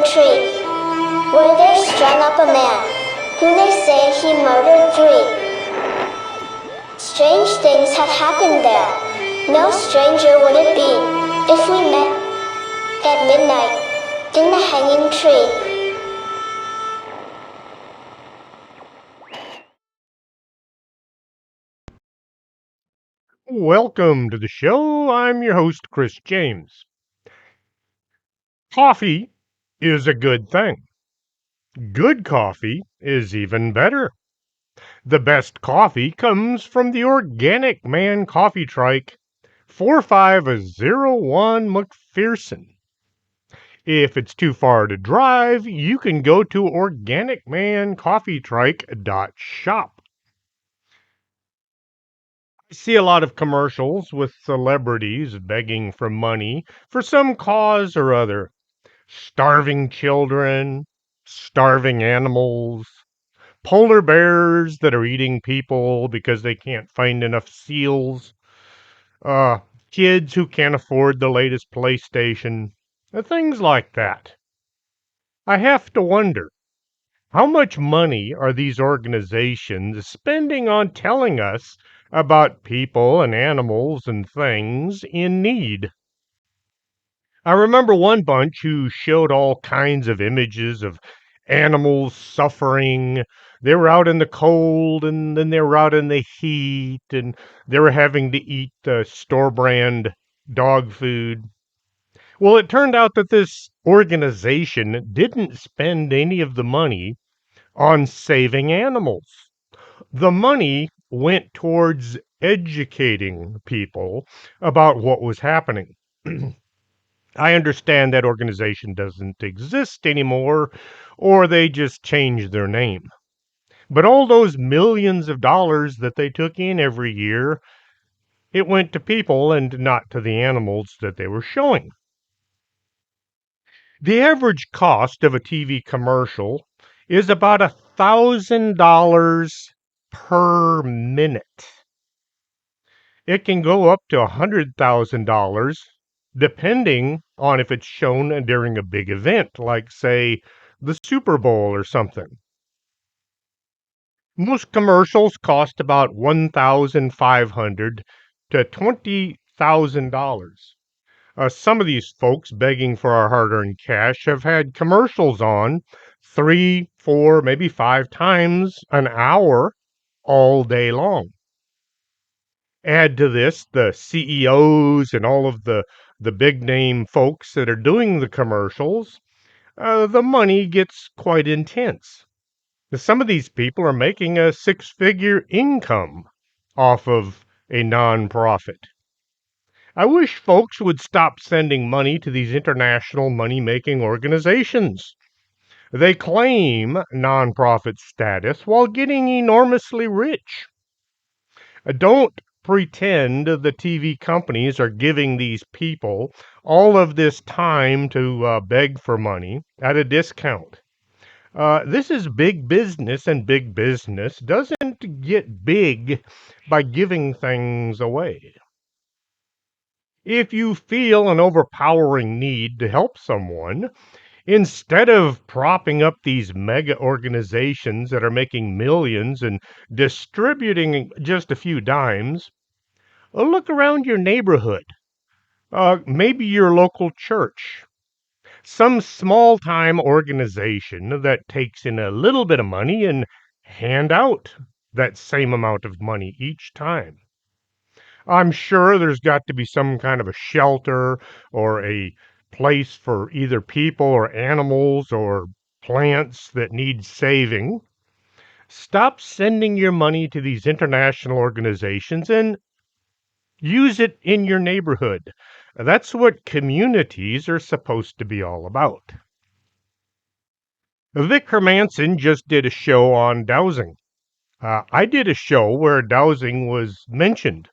a tree, where there strung up a man, who they say he murdered 3. Strange things have happened there. No stranger would it be, if we met at midnight, in the hanging tree. Welcome to the show. I'm your host, Chris James. Coffee is a good thing. Good coffee is even better. The best coffee comes from the Organic Man Coffee Trike 4501 McPherson. If it's too far to drive, you can go to organicmancoffeetrike.shop. I see a lot of commercials with celebrities begging for money for some cause or other. Starving children, starving animals, polar bears that are eating people because they can't find enough seals, uh, kids who can't afford the latest PlayStation, things like that. I have to wonder, how much money are these organizations spending on telling us about people and animals and things in need? I remember one bunch who showed all kinds of images of animals suffering. They were out in the cold and then they were out in the heat and they were having to eat store brand dog food. Well, it turned out that this organization didn't spend any of the money on saving animals. The money went towards educating people about what was happening. I understand that organization doesn't exist anymore, or they just changed their name. But all those millions of dollars that they took in every year, it went to people and not to the animals that they were showing. The average cost of a TV commercial is about $1,000 per minute. It can go up to $100,000 depending on if it's shown during a big event, like, say, the Super Bowl or something. Most commercials cost about $1,500 to $20,000. Some of these folks begging for our hard earned cash have had commercials on 3, 4, maybe 5 times an hour all day long. Add to this the CEOs and all of the big name folks that are doing the commercials, the money gets quite intense. Some of these people are making a 6-figure income off of a nonprofit. I wish folks would stop sending money to these international money making organizations. They claim nonprofit status while getting enormously rich. Don't pretend the TV companies are giving these people all of this time to beg for money at a discount. This is big business, and big business doesn't get big by giving things away. If you feel an overpowering need to help someone, instead of propping up these mega organizations that are making millions and distributing just a few dimes, look around your neighborhood, maybe your local church, some small time organization that takes in a little bit of money and hand out that same amount of money each time. I'm sure there's got to be some kind of a shelter or a place for either people or animals or plants that need saving. Stop sending your money to these international organizations and use it in your neighborhood. That's what communities are supposed to be all about. Vic Hermanson just did a show on dowsing. I did a show where dowsing was mentioned.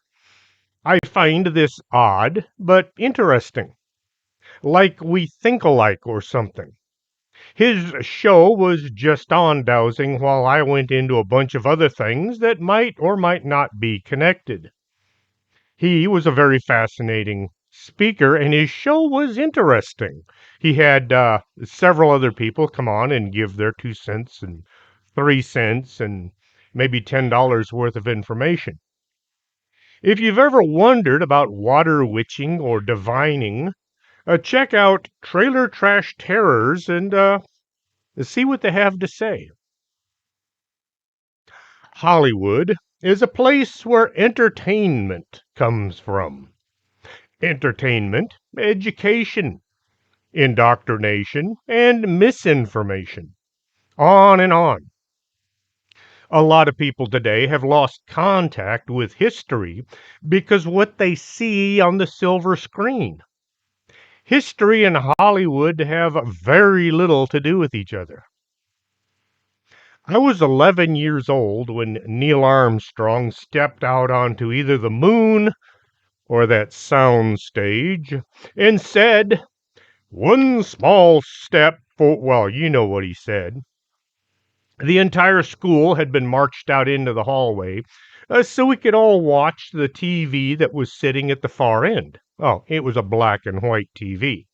I find this odd, but interesting. Like we think alike or something. His show was just on dowsing while I went into a bunch of other things that might or might not be connected. He was a very fascinating speaker, and his show was interesting. He had several other people come on and give their 2 cents and 3 cents and maybe $10 worth of information. If you've ever wondered about water witching or divining, check out Trailer Trash Terrors and see what they have to say. Hollywood is a place where entertainment comes from. Entertainment, education, indoctrination, and misinformation. On and on. A lot of people today have lost contact with history because what they see on the silver screen. History and Hollywood have very little to do with each other. I was 11 years old when Neil Armstrong stepped out onto either the moon or that sound stage and said, "One small step for," well, you know what he said. The entire school had been marched out into the hallway so we could all watch the TV that was sitting at the far end. Oh, it was a black and white TV.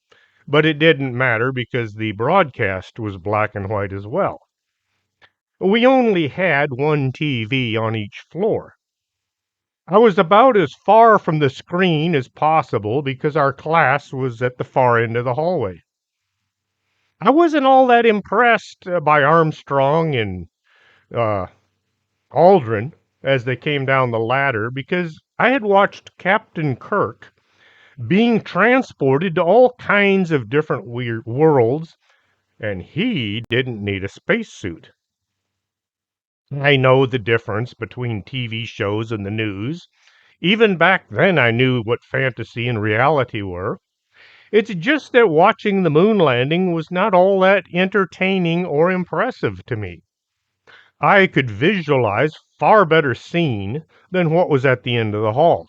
But it didn't matter because the broadcast was black and white as well. We only had one TV on each floor. I was about as far from the screen as possible because our class was at the far end of the hallway. I wasn't all that impressed by Armstrong and uh, Aldrin as they came down the ladder because I had watched Captain Kirk being transported to all kinds of different weird worlds, and he didn't need a spacesuit. I know the difference between TV shows and the news. Even back then, I knew what fantasy and reality were. It's just that watching the moon landing was not all that entertaining or impressive to me. I could visualize far better scene than what was at the end of the hall.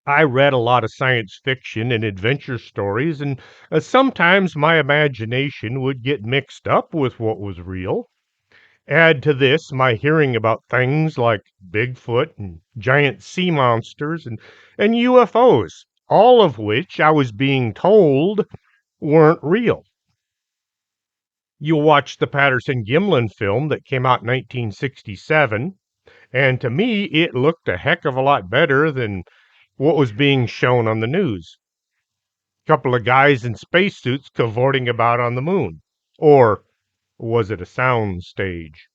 I read a lot of science fiction and adventure stories, and sometimes my imagination would get mixed up with what was real. Add to this my hearing about things like Bigfoot and giant sea monsters and UFOs, all of which I was being told weren't real. You watch the Patterson Gimlin film that came out in 1967, and to me it looked a heck of a lot better than what was being shown on the news. A couple of guys in spacesuits cavorting about on the moon. Or was it a sound stage?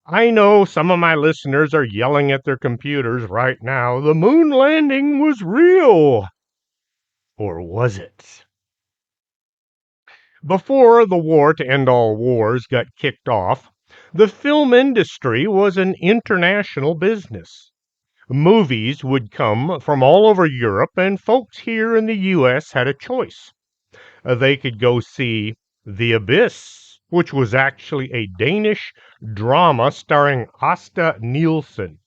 I know some of my listeners are yelling at their computers right now. The moon landing was real. Or was it? Before the war to end all wars got kicked off, the film industry was an international business. Movies would come from all over Europe, and folks here in the U.S. had a choice. They could go see The Abyss, which was actually a Danish drama starring Asta Nielsen.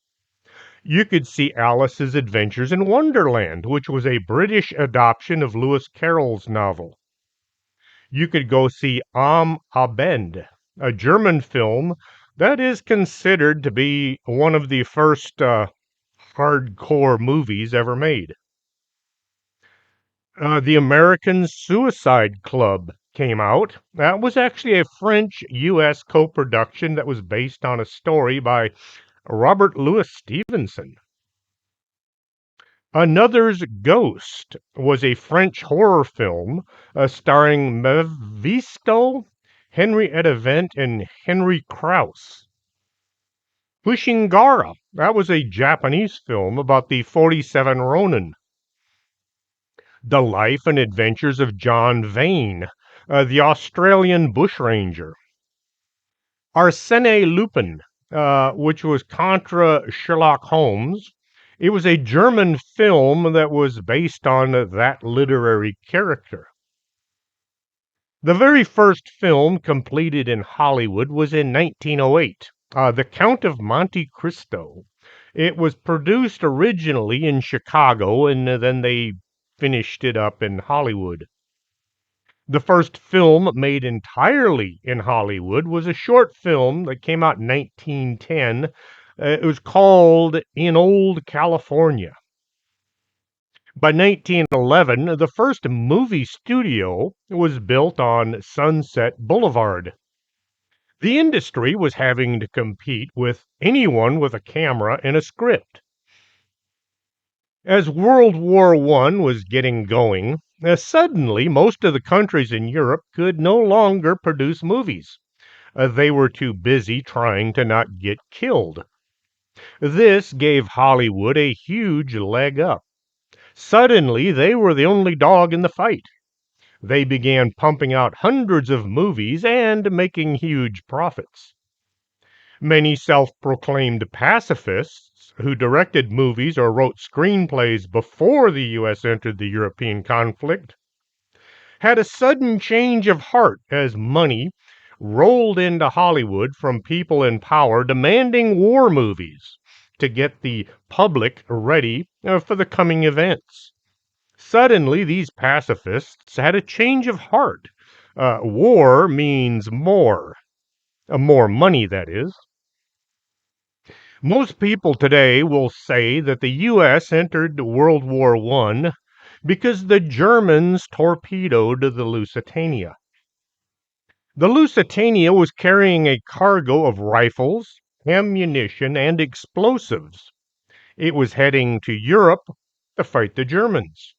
You could see Alice's Adventures in Wonderland, which was a British adoption of Lewis Carroll's novel. You could go see Am Abend, a German film that is considered to be one of the first hardcore movies ever made. The American Suicide Club came out. That was actually a French U.S. co production that was based on a story by Robert Louis Stevenson. Another's Ghost was a French horror film starring Mephisto, Henrietta Vent, and Henry Krause. Hushingara, that was a Japanese film about the 47 Ronin. The Life and Adventures of John Vane, the Australian bushranger. Arsène Lupin, which was contra Sherlock Holmes. It was a German film that was based on that literary character. The very first film completed in Hollywood was in 1908, The Count of Monte Cristo. It was produced originally in Chicago, and then they finished it up in Hollywood. The first film made entirely in Hollywood was a short film that came out in 1910. It was called In Old California. By 1911, the first movie studio was built on Sunset Boulevard. The industry was having to compete with anyone with a camera and a script. As World War I was getting going, suddenly most of the countries in Europe could no longer produce movies. They were too busy trying to not get killed. This gave Hollywood a huge leg up. Suddenly, they were the only dog in the fight. They began pumping out hundreds of movies and making huge profits. Many self proclaimed pacifists who directed movies or wrote screenplays before the U.S. entered the European conflict had a sudden change of heart as money rolled into Hollywood from people in power demanding war movies to get the public ready for the coming events. Suddenly, these pacifists had a change of heart. War means more money, that is. Most people today will say that the U.S. entered World War I because the Germans torpedoed the Lusitania. The Lusitania was carrying a cargo of rifles, ammunition, and explosives. It was heading to Europe to fight the Germans.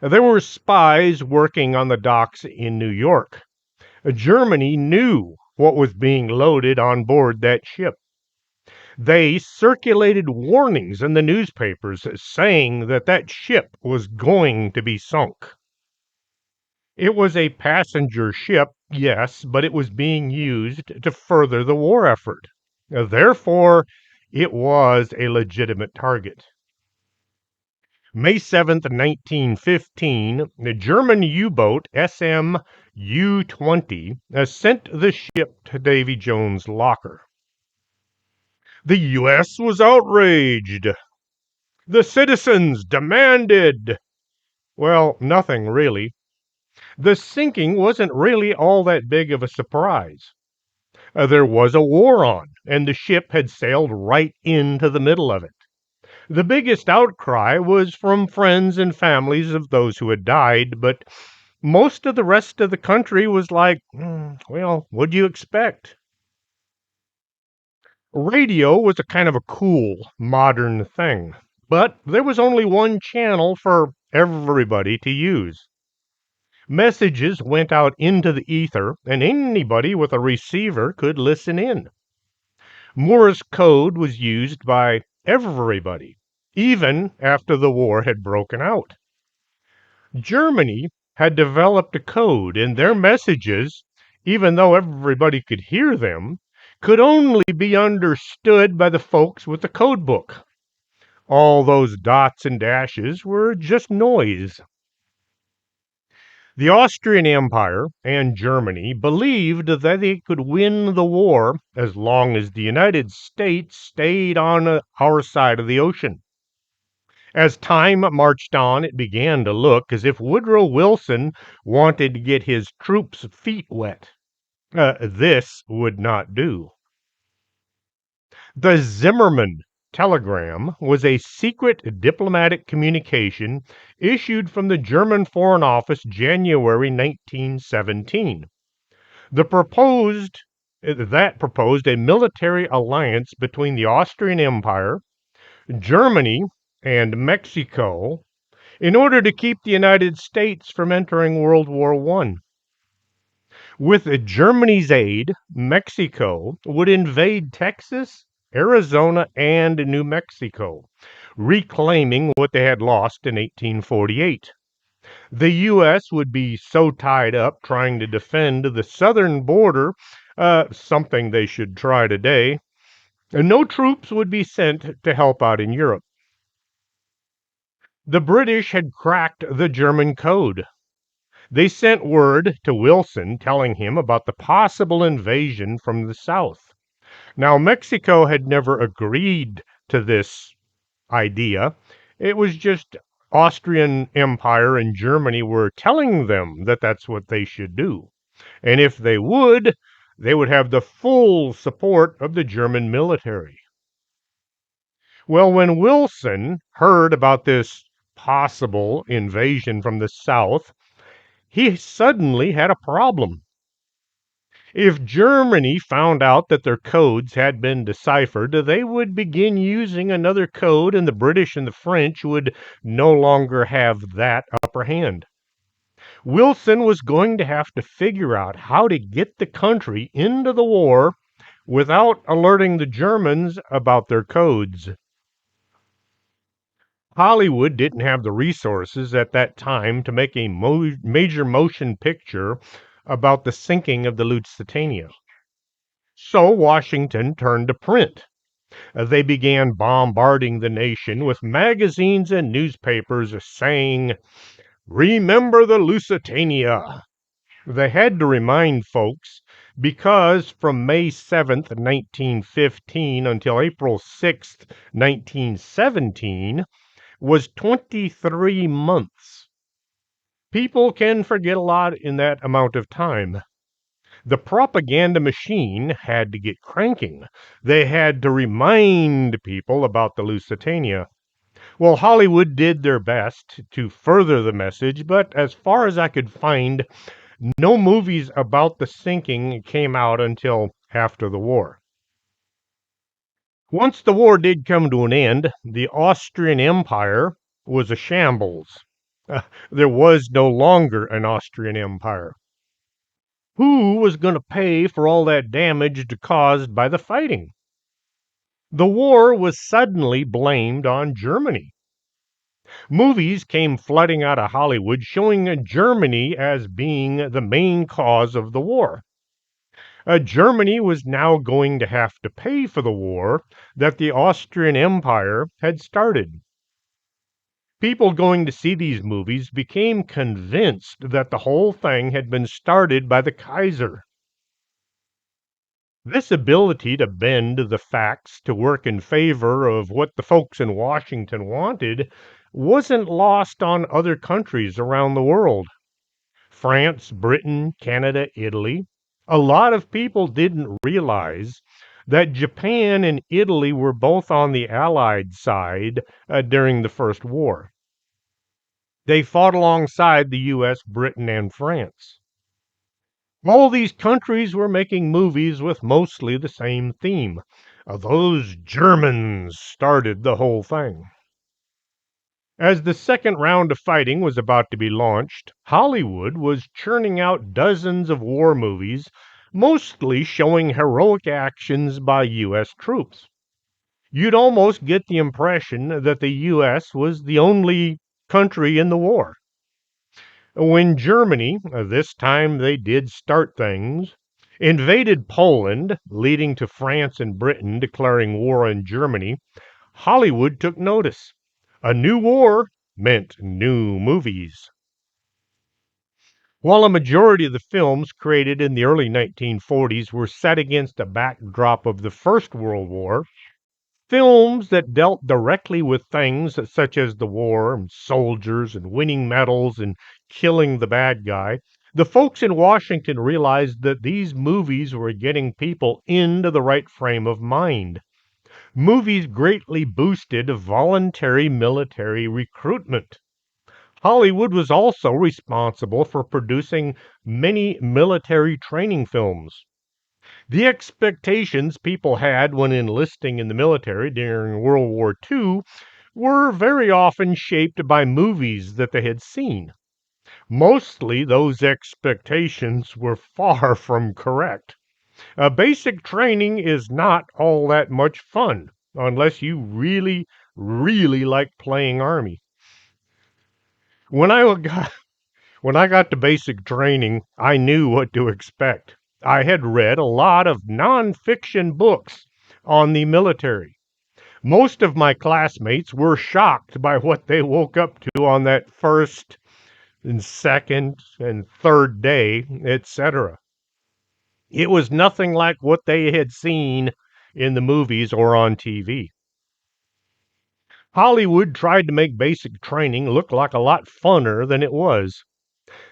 There were spies working on the docks in New York. Germany knew what was being loaded on board that ship. They circulated warnings in the newspapers saying that that ship was going to be sunk. It was a passenger ship, yes, but it was being used to further the war effort. Therefore, it was a legitimate target. May 7th, 1915, the German U-boat SM U-20 sent the ship to Davy Jones' locker. The U.S. was outraged. The citizens demanded. Well, nothing really. The sinking wasn't really all that big of a surprise. There was a war on, and the ship had sailed right into the middle of it. The biggest outcry was from friends and families of those who had died, but most of the rest of the country was like, well, what'd you expect? Radio was a kind of a cool, modern thing, but there was only one channel for everybody to use. Messages went out into the ether, and anybody with a receiver could listen in. Morse code was used by everybody, even after the war had broken out. Germany had developed a code, and their messages, even though everybody could hear them, could only be understood by the folks with the code book. All those dots and dashes were just noise. The Austrian Empire and Germany believed that they could win the war as long as the United States stayed on our side of the ocean. As time marched on, it began to look as if Woodrow Wilson wanted to get his troops' feet wet. This would not do. The Zimmermann telegram was a secret diplomatic communication issued from the German Foreign Office January 1917. That proposed a military alliance between the Austrian Empire, Germany, and Mexico in order to keep the United States from entering World War I. With Germany's aid, Mexico would invade Texas, Arizona, and New Mexico, reclaiming what they had lost in 1848. The U.S. would be so tied up trying to defend the southern border, something they should try today, and no troops would be sent to help out in Europe. The British had cracked the German code. They sent word to Wilson telling him about the possible invasion from the south. Now, Mexico had never agreed to this idea. It was just Austrian Empire and Germany were telling them that that's what they should do. And if they would have the full support of the German military. Well, when Wilson heard about this possible invasion from the south, he suddenly had a problem. If Germany found out that their codes had been deciphered, they would begin using another code, and the British and the French would no longer have that upper hand. Wilson was going to have to figure out how to get the country into the war without alerting the Germans about their codes. Hollywood didn't have the resources at that time to make a major motion picture about the sinking of the Lusitania. So Washington turned to print. They began bombarding the nation with magazines and newspapers saying, "Remember the Lusitania." They had to remind folks because from May 7th, 1915 until April 6th, 1917 was 23 months. People can forget a lot in that amount of time. The propaganda machine had to get cranking. They had to remind people about the Lusitania. Well, Hollywood did their best to further the message, but as far as I could find, no movies about the sinking came out until after the war. Once the war did come to an end, the Austrian Empire was a shambles. There was no longer an Austrian Empire. Who was going to pay for all that damage caused by the fighting? The war was suddenly blamed on Germany. Movies came flooding out of Hollywood showing Germany as being the main cause of the war. Germany was now going to have to pay for the war that the Austrian Empire had started. People going to see these movies became convinced that the whole thing had been started by the Kaiser. This ability to bend the facts to work in favor of what the folks in Washington wanted wasn't lost on other countries around the world. France, Britain, Canada, Italy. A lot of people didn't realize that Japan and Italy were both on the Allied side during the First War. They fought alongside the U.S., Britain, and France. All these countries were making movies with mostly the same theme. Those Germans started the whole thing. As the second round of fighting was about to be launched, Hollywood was churning out dozens of war movies, mostly showing heroic actions by U.S. troops. You'd almost get the impression that the U.S. was the only country in the war. When Germany, this time they did start things, invaded Poland, leading to France and Britain declaring war on Germany, Hollywood took notice. A new war meant new movies. While a majority of the films created in the early 1940s were set against a backdrop of the First World War, films that dealt directly with things such as the war, and soldiers, and winning medals, and killing the bad guy, the folks in Washington realized that these movies were getting people into the right frame of mind. Movies greatly boosted voluntary military recruitment. Hollywood was also responsible for producing many military training films. The expectations people had when enlisting in the military during World War II were very often shaped by movies that they had seen. Mostly, those expectations were far from correct. Basic training is not all that much fun unless you really, really like playing Army. When I got When I got to basic training, I knew what to expect. I had read a lot of nonfiction books on the military. Most of my classmates were shocked by what they woke up to on that first and second and third day, etc. It was nothing like what they had seen in the movies or on TV. Hollywood tried to make basic training look like a lot funner than it was.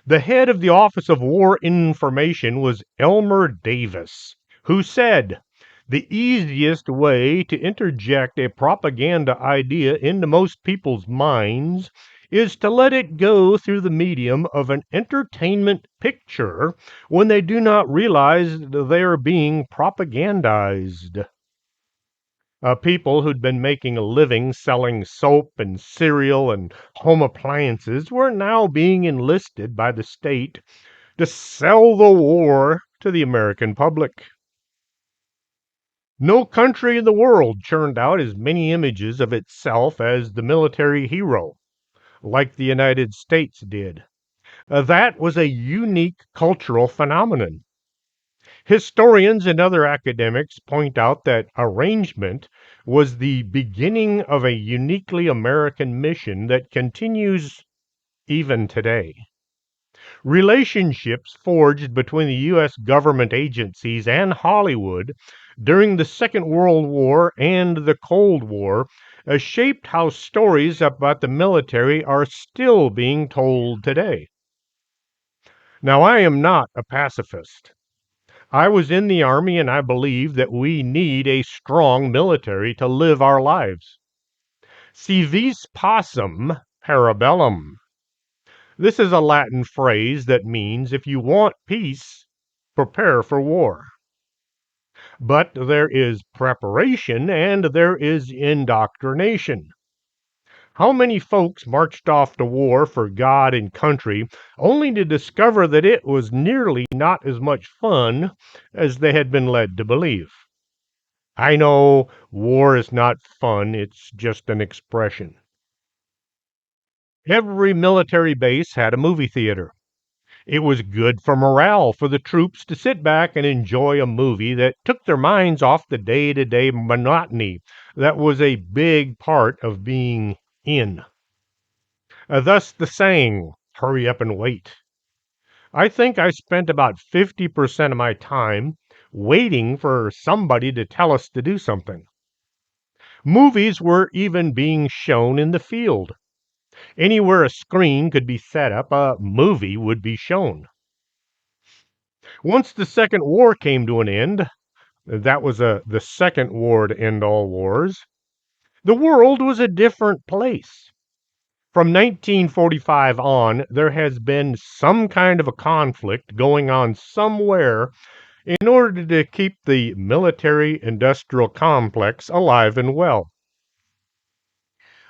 The head of the Office of War Information was Elmer Davis, who said, "The easiest way to interject a propaganda idea into most people's minds is to let it go through the medium of an entertainment picture when they do not realize they are being propagandized. People who'd been making a living selling soap and cereal and home appliances were now being enlisted by the state to sell the war to the American public. No country in the world churned out as many images of itself as the military hero, like the United States did. That was a unique cultural phenomenon. Historians and other academics point out that arrangement was the beginning of a uniquely American mission that continues even today. Relationships forged between the U.S. government agencies and Hollywood during the Second World War and the Cold War shaped how stories about the military are still being told today. Now, I am not a pacifist. I was in the Army and I believe that we need a strong military to live our lives. Si vis pacem, para bellum. This is a Latin phrase that means if you want peace, prepare for war. But there is preparation and there is indoctrination. How many folks marched off to war for God and country only to discover that it was nearly not as much fun as they had been led to believe? I know war is not fun, it's just an expression. Every military base had a movie theater. It was good for morale for the troops to sit back and enjoy a movie that took their minds off the day to day monotony that was a big part of being in. Thus the saying, hurry up and wait. I think I spent about 50% of my time waiting for somebody to tell us to do something. Movies were even being shown in the field. Anywhere a screen could be set up, a movie would be shown. Once the Second War came to an end, that was the second war to end all wars, the world was a different place. From 1945 on, there has been some kind of a conflict going on somewhere in order to keep the military industrial complex alive and well.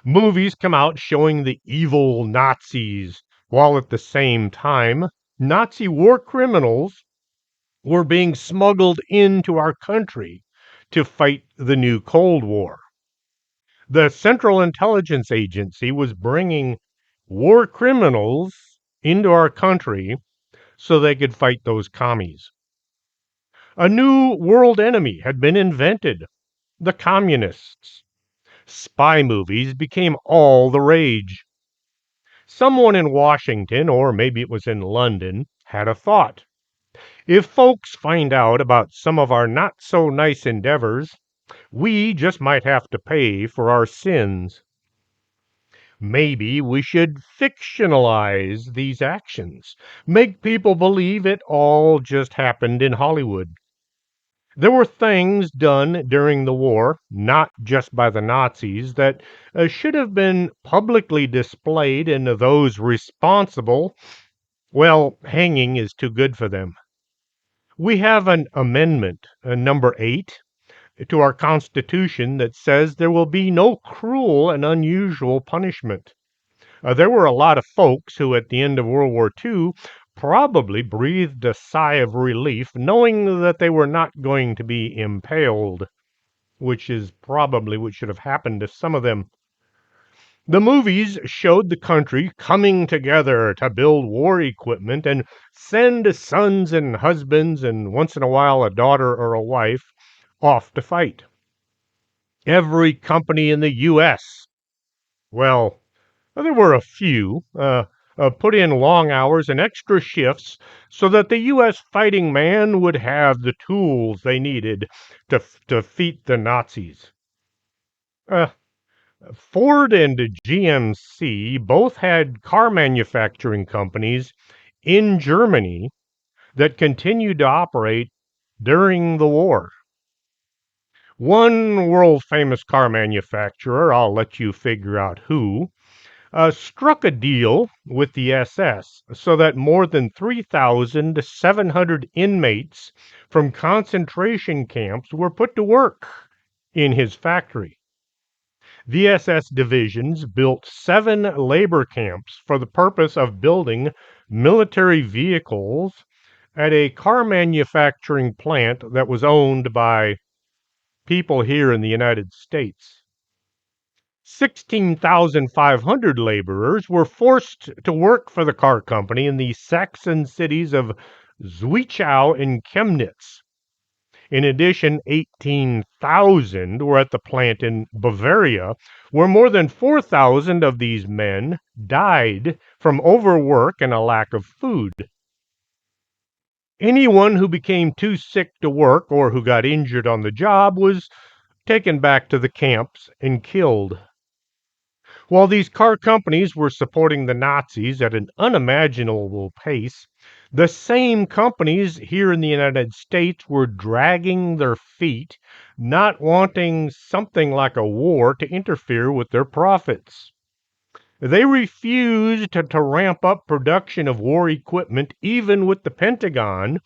Movies come out showing the evil Nazis, while at the same time, Nazi war criminals were being smuggled into our country to fight the new Cold War. The Central Intelligence Agency was bringing war criminals into our country so they could fight those commies. A new world enemy had been invented, the communists. Spy movies became all the rage. Someone in Washington, or maybe it was in London, had a thought. If folks find out about some of our not so nice endeavors, we just might have to pay for our sins. Maybe we should fictionalize these actions, make people believe it all just happened in Hollywood. There were things done during the war, not just by the Nazis, that should have been publicly displayed, and those responsible, well, hanging is too good for them. We have an amendment, number 8, to our Constitution that says there will be no cruel and unusual punishment. There were a lot of folks who, at the end of World War II, probably breathed a sigh of relief knowing that they were not going to be impaled, which is probably what should have happened to some of them. The movies showed the country coming together to build war equipment and send sons and husbands, and once in a while a daughter or a wife, off to fight. Every company in the U.S., well, there were a few, put in long hours and extra shifts so that the U.S. fighting man would have the tools they needed to defeat the Nazis. Uh, Ford and GMC both had car manufacturing companies in Germany that continued to operate during the war. One world famous car manufacturer, I'll let you figure out who, struck a deal with the SS so that more than 3,700 inmates from concentration camps were put to work in his factory. The SS divisions built 7 labor camps for the purpose of building military vehicles at a car manufacturing plant that was owned by people here in the United States. 16,500 laborers were forced to work for the car company in the Saxon cities of Zwickau and Chemnitz. In addition, 18,000 were at the plant in Bavaria, where more than 4,000 of these men died from overwork and a lack of food. Anyone who became too sick to work or who got injured on the job was taken back to the camps and killed. While these car companies were supporting the Nazis at an unimaginable pace, the same companies here in the United States were dragging their feet, not wanting something like a war to interfere with their profits. They refused to ramp up production of war equipment, even with the Pentagon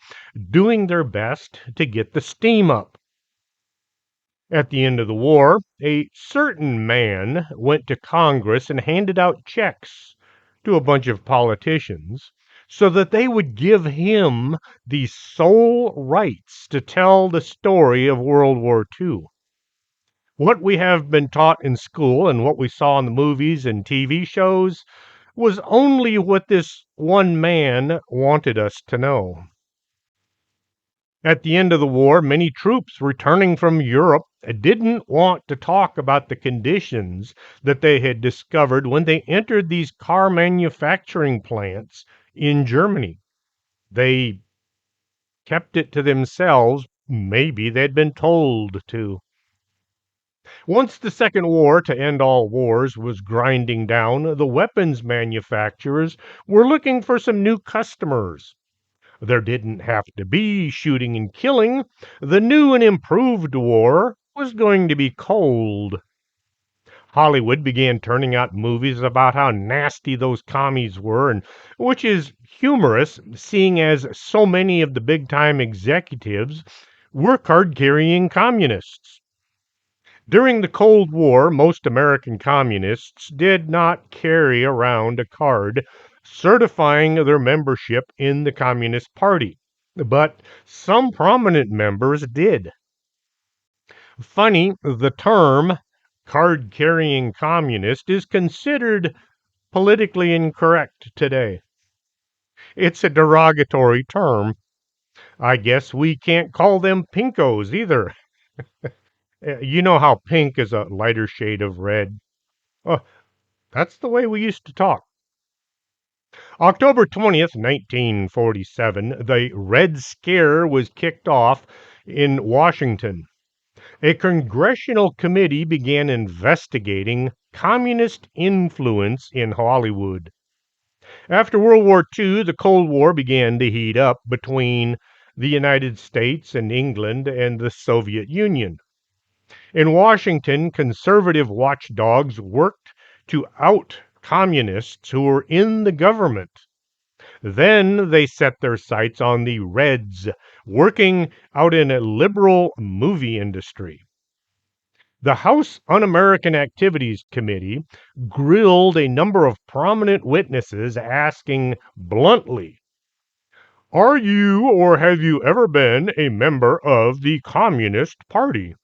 doing their best to get the steam up. At the end of the war, a certain man went to Congress and handed out checks to a bunch of politicians so that they would give him the sole rights to tell the story of World War II. What we have been taught in school and what we saw in the movies and TV shows was only what this one man wanted us to know. At the end of the war, many troops returning from Europe didn't want to talk about the conditions that they had discovered when they entered these car manufacturing plants in Germany. They kept it to themselves. Maybe they'd been told to. Once the Second War to end all wars was grinding down, the weapons manufacturers were looking for some new customers. There didn't have to be shooting and killing. The new and improved war was going to be cold. Hollywood began turning out movies about how nasty those commies were, and which is humorous, seeing as so many of the big time executives were card carrying communists. During the Cold War, most American communists did not carry around a card certifying their membership in the Communist Party, but some prominent members did. Funny, the term card carrying communist is considered politically incorrect today. It's a derogatory term. I guess we can't call them pinkos either. You know how pink is a lighter shade of red. Oh, that's the way we used to talk. October 20th, 1947, the Red Scare was kicked off in Washington. A congressional committee began investigating communist influence in Hollywood. After World War II, the Cold War began to heat up between the United States and England and the Soviet Union. In Washington, conservative watchdogs worked to out communists who were in the government. Then they set their sights on the Reds, working out in a liberal movie industry. The House Un American Activities Committee grilled a number of prominent witnesses asking bluntly, "Are you or have you ever been a member of the Communist Party?"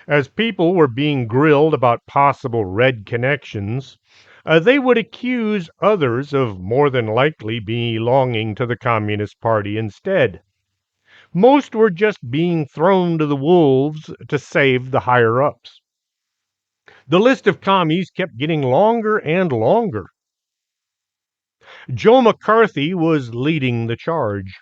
As people were being grilled about possible Red connections, they would accuse others of more than likely belonging to the Communist Party instead. Most were just being thrown to the wolves to save the higher ups. The list of commies kept getting longer and longer. Joe McCarthy was leading the charge.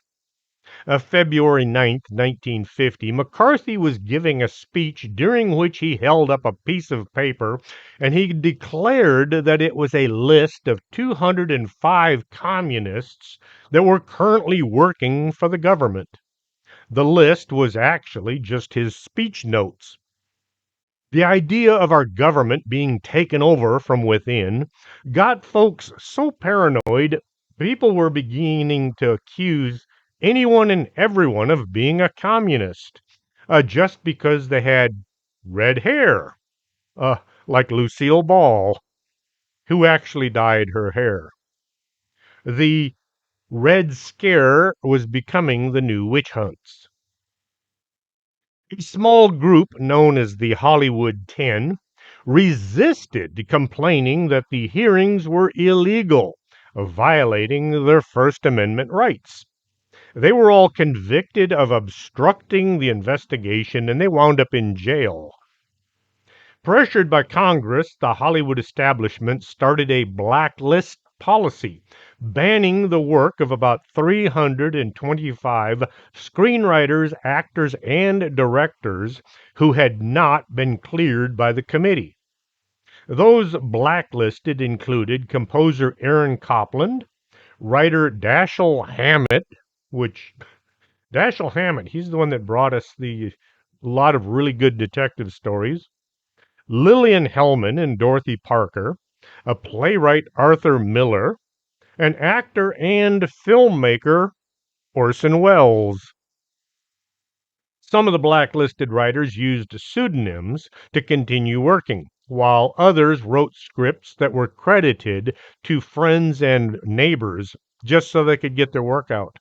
February 9th, 1950, McCarthy was giving a speech during which he held up a piece of paper and he declared that it was a list of 205 communists that were currently working for the government. The list was actually just his speech notes. The idea of our government being taken over from within got folks so paranoid, people were beginning to accuse anyone and everyone of being a communist just because they had red hair, uh, like Lucille Ball, who actually dyed her hair. The Red Scare was becoming the new witch hunts. A small group known as the Hollywood 10 resisted, complaining that the hearings were illegal, violating their First Amendment rights. They were all convicted of obstructing the investigation and they wound up in jail. Pressured by Congress, the Hollywood establishment started a blacklist policy, banning the work of about 325 screenwriters, actors, and directors who had not been cleared by the committee. Those blacklisted included composer Aaron Copland, writer Dashiell Hammett, which Dashiell Hammett, he's the one that brought us a lot of really good detective stories. Lillian Hellman and Dorothy Parker, a playwright Arthur Miller, an actor and filmmaker Orson Welles. Some of the blacklisted writers used pseudonyms to continue working, while others wrote scripts that were credited to friends and neighbors just so they could get their work out.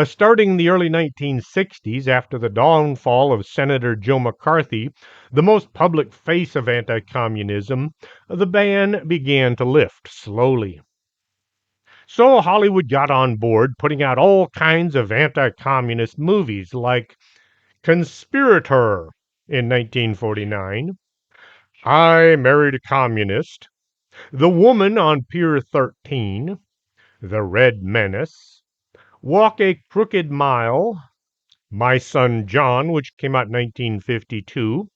Starting in the early 1960s, after the downfall of Senator Joe McCarthy, the most public face of anti communism, the ban began to lift slowly. So Hollywood got on board, putting out all kinds of anti communist movies like Conspirator in 1949, I Married a Communist, The Woman on Pier 13, The Red Menace, Walk a Crooked Mile, My Son John, which came out in 1952,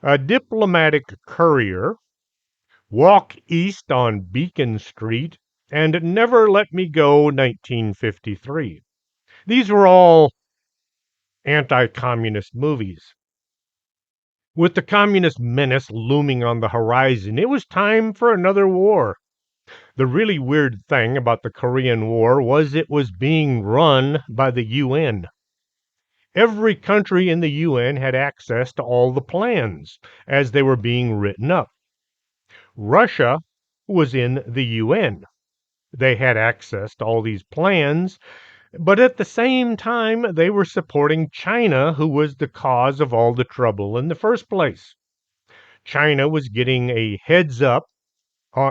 A Diplomatic Courier, Walk East on Beacon Street, and Never Let Me Go, 1953. These were all anti communist movies. With the communist menace looming on the horizon, it was time for another war. The really weird thing about the Korean War was it was being run by the UN. Every country in the UN had access to all the plans as they were being written up. Russia was in the UN. They had access to all these plans, but at the same time, they were supporting China, who was the cause of all the trouble in the first place. China was getting a heads up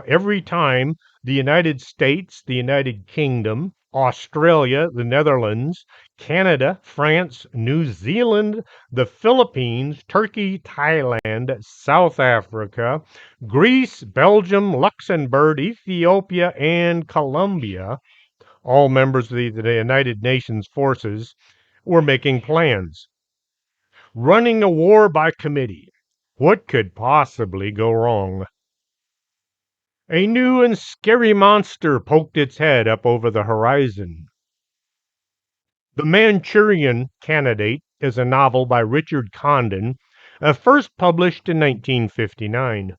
every time the United States, the United Kingdom, Australia, the Netherlands, Canada, France, New Zealand, the Philippines, Turkey, Thailand, South Africa, Greece, Belgium, Luxembourg, Ethiopia, and Colombia, all members of the United Nations forces, were making plans. Running a war by committee. What could possibly go wrong? A new and scary monster poked its head up over the horizon. The Manchurian Candidate is a novel by Richard Condon, first published in 1959.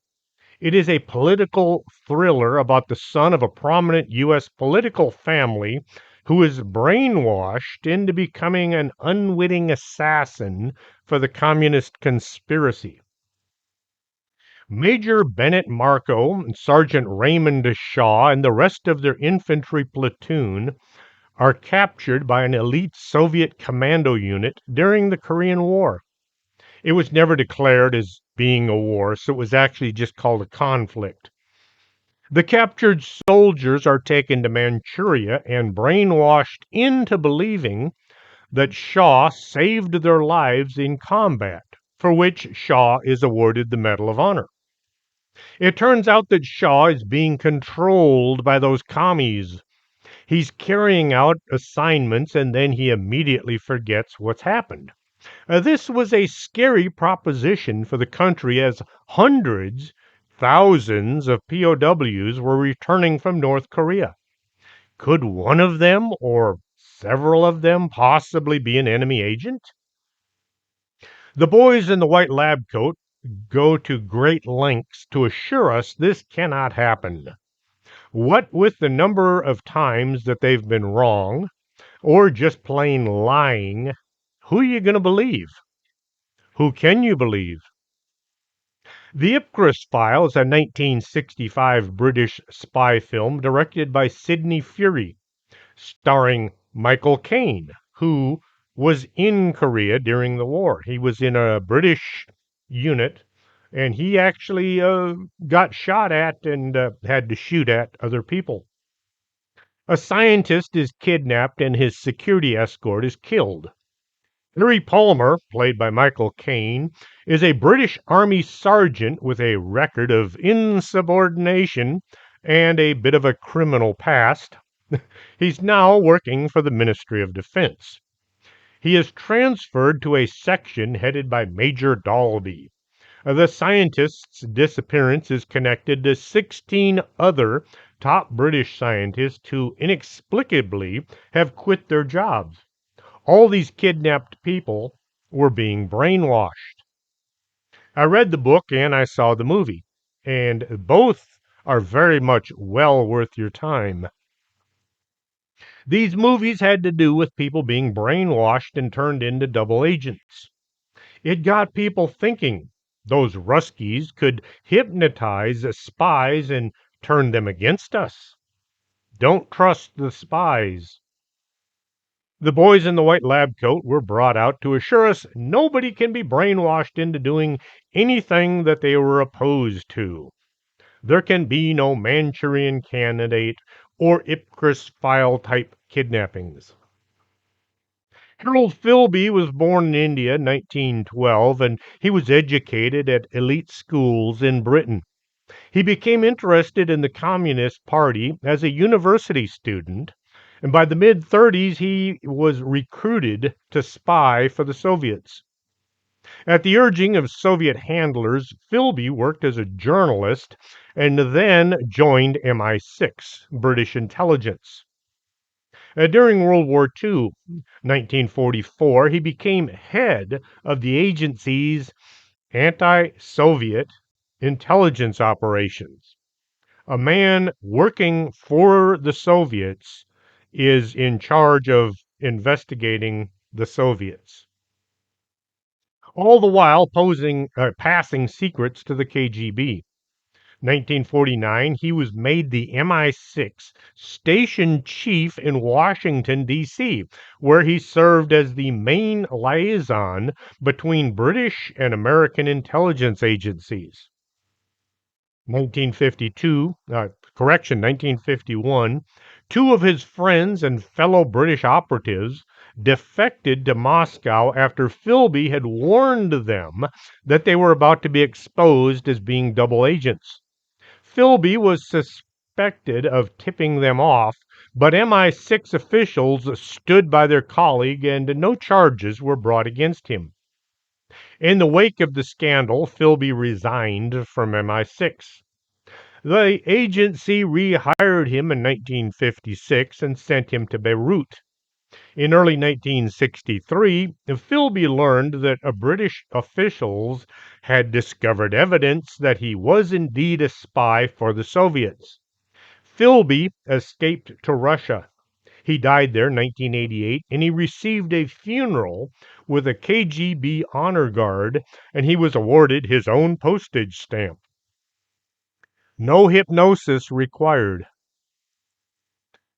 It is a political thriller about the son of a prominent U.S. political family who is brainwashed into becoming an unwitting assassin for the communist conspiracy. Major Bennett Marco, Sergeant Raymond Shaw, and the rest of their infantry platoon are captured by an elite Soviet commando unit during the Korean War. It was never declared as being a war, so it was actually just called a conflict. The captured soldiers are taken to Manchuria and brainwashed into believing that Shaw saved their lives in combat, for which Shaw is awarded the Medal of Honor. It turns out that Shaw is being controlled by those commies. He's carrying out assignments and then he immediately forgets what's happened. This was a scary proposition for the country as hundreds, thousands of POWs were returning from North Korea. Could one of them or several of them possibly be an enemy agent? The boys in the white lab coat go to great lengths to assure us this cannot happen. What with the number of times that they've been wrong, or just plain lying, who are you going to believe? Who can you believe? The Ipcress Files, a 1965 British spy film directed by Sidney Furie, starring Michael Caine, who was in Korea during the war. He was in a British unit, and he actually got shot at and had to shoot at other people. A scientist is kidnapped, and his security escort is killed. Harry Palmer, played by Michael Caine, is a British Army sergeant with a record of insubordination and a bit of a criminal past. He's now working for the Ministry of Defense. He is transferred to a section headed by Major Dalby. The scientist's disappearance is connected to 16 other top British scientists who inexplicably have quit their jobs. All these kidnapped people were being brainwashed. I read the book and I saw the movie, and both are very much well worth your time. These movies had to do with people being brainwashed and turned into double agents. It got people thinking those Ruskies could hypnotize spies and turn them against us. Don't trust the spies. The boys in the white lab coat were brought out to assure us nobody can be brainwashed into doing anything that they were opposed to. There can be no Manchurian Candidate or Ipcress file type kidnappings. Harold Philby was born in India in 1912, and he was educated at elite schools in Britain. He became interested in the Communist Party as a university student, and by the mid-30s he was recruited to spy for the Soviets. At the urging of Soviet handlers, Philby worked as a journalist and then joined MI6, British intelligence. During World War II, 1944, he became head of the agency's anti-Soviet intelligence operations. A man working for the Soviets is in charge of investigating the Soviets, all the while passing secrets to the KGB. 1949, he was made the MI6 station chief in Washington, D.C., where he served as the main liaison between British and American intelligence agencies. 1951, two of his friends and fellow British operatives defected to Moscow after Philby had warned them that they were about to be exposed as being double agents. Philby was suspected of tipping them off, but MI6 officials stood by their colleague and no charges were brought against him. In the wake of the scandal, Philby resigned from MI6. The agency rehired him in 1956 and sent him to Beirut. In early 1963, Philby learned that British officials had discovered evidence that he was indeed a spy for the Soviets. Philby escaped to Russia. He died there in 1988, and he received a funeral with a KGB honor guard, and he was awarded his own postage stamp. No hypnosis required.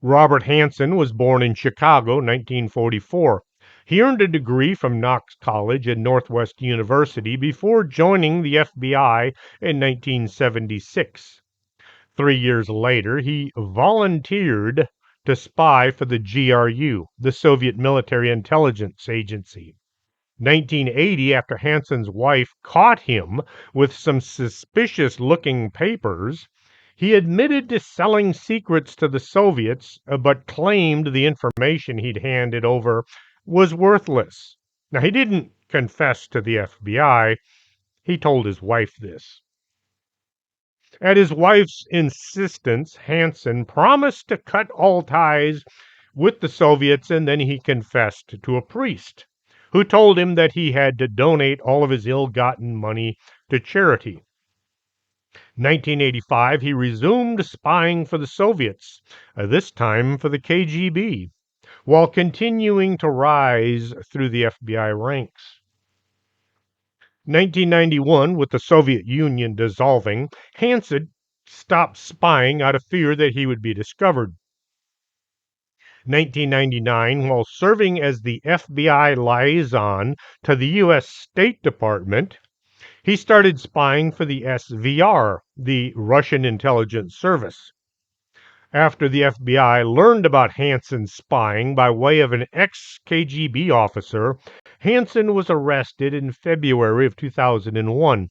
Robert Hansen was born in Chicago, 1944. He earned a degree from Knox College and Northwest University before joining the FBI in 1976. 3 years later, he volunteered to spy for the GRU, the Soviet Military Intelligence Agency. 1980, after Hansen's wife caught him with some suspicious-looking papers, he admitted to selling secrets to the Soviets, but claimed the information he'd handed over was worthless. Now, he didn't confess to the FBI. He told his wife this. At his wife's insistence, Hansen promised to cut all ties with the Soviets, and then he confessed to a priest who told him that he had to donate all of his ill-gotten money to charity. 1985, he resumed spying for the Soviets, this time for the KGB, while continuing to rise through the FBI ranks. 1991, with the Soviet Union dissolving, Hansen stopped spying out of fear that he would be discovered. 1999, while serving as the FBI liaison to the U.S. State Department, he started spying for the SVR, the Russian intelligence service. After the FBI learned about Hansen's spying by way of an ex-KGB officer, Hansen was arrested in February of 2001.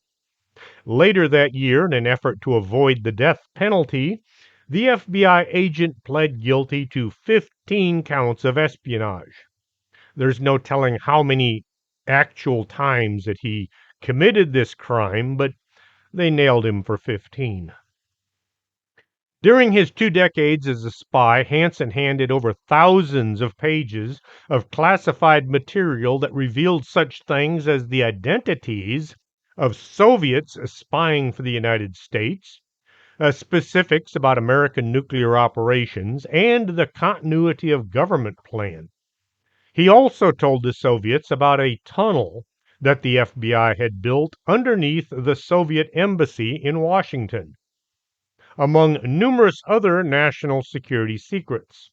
Later that year, in an effort to avoid the death penalty, the FBI agent pled guilty to 15 counts of espionage. There's no telling how many actual times that he committed this crime, but they nailed him for 15. During his 2 decades as a spy, Hansen handed over thousands of pages of classified material that revealed such things as the identities of Soviets spying for the United States, specifics about American nuclear operations, and the continuity of government plan. He also told the Soviets about a tunnel that the FBI had built underneath the Soviet embassy in Washington, among numerous other national security secrets.